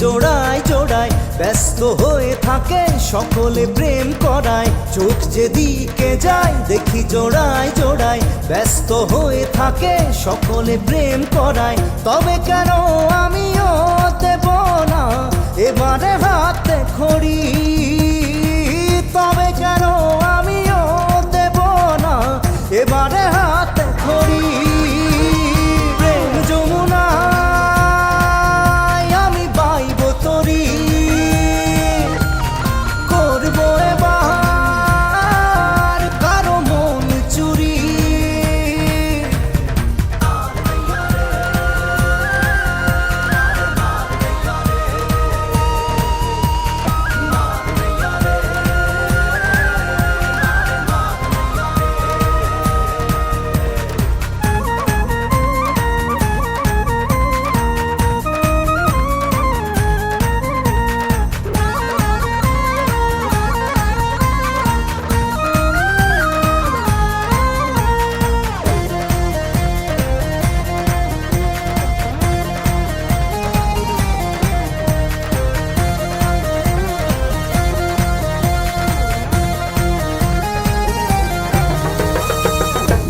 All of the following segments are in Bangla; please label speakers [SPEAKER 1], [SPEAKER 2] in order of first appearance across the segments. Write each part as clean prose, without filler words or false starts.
[SPEAKER 1] জোড়ায় জোড়ায় ব্যস্ত হয়ে থাকে সকলে প্রেম করায়। চোখ যেদিকে যায় দেখি জোড়ায় জোড়ায় ব্যস্ত হয়ে থাকে সকলে প্রেম করায়। তবে কেন আমিও দেব না এবারে হাতে খড়ি? তবে কেন আমিও দেব না এবারে হাতে খড়ি? প্রেম যমুনায় আমি বাইব তরি, করবো এবার কারো মন চুরি।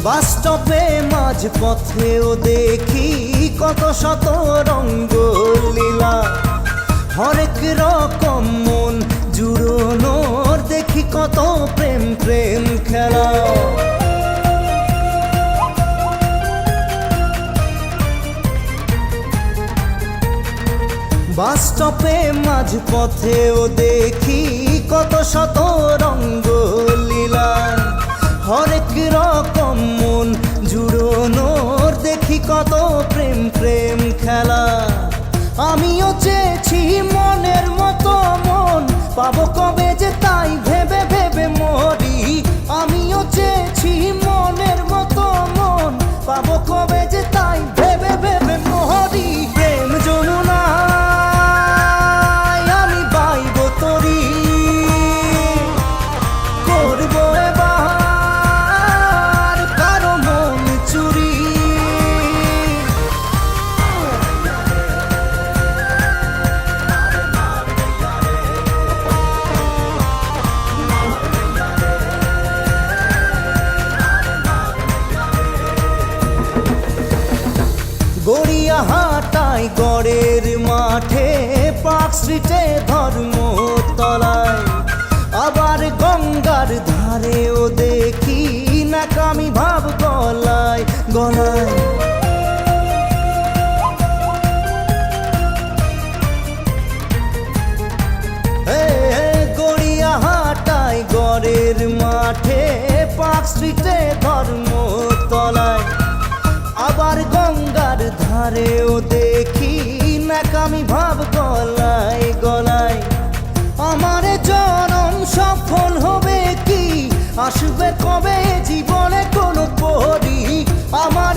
[SPEAKER 1] বাস স্টপে মাঝ পথেও দেখি কত শত রঙ্গ লীলা, হরেক রকম মন জুড়োনোর দেখি কত প্রেম প্রেম খেলা। বাস স্টপে মাঝ পথেও দেখি কত শত রঙ্গ লীলা, হরেক রকম মন জুড়োনোর দেখি কত প্রেম প্রেম খেলা। আমিও চেয়েছি মনের মতো মন, পাবো কবে যে তাই ভেবে ভেবে মরি। আমিও চেয়েছি মনের মতো মন, পাবো কবে যে তাই ভেবে ভেবে মরি। প্রেম যমুনায় আমি বাইব তরি, করবো এবার কারো মন চুরি। গড়িয়াহাটায় গড়ের মাঠে, পার্ক স্ট্রিটে ধর্মতলায়, আবার গঙ্গার ধারেও দেখি নাকামি ভাব গলায় গলায়। গড়িয়াহাটায় গড়ের মাঠে, পার্ক স্ট্রিটে ধর্মতলায়, আবার গঙ্গার ধারেও দেখি নাকামি ভাব গলায় গলায়। আমার জনম সফল হবে কি? আসবে কবে জীবনে কোনো পরি? আমার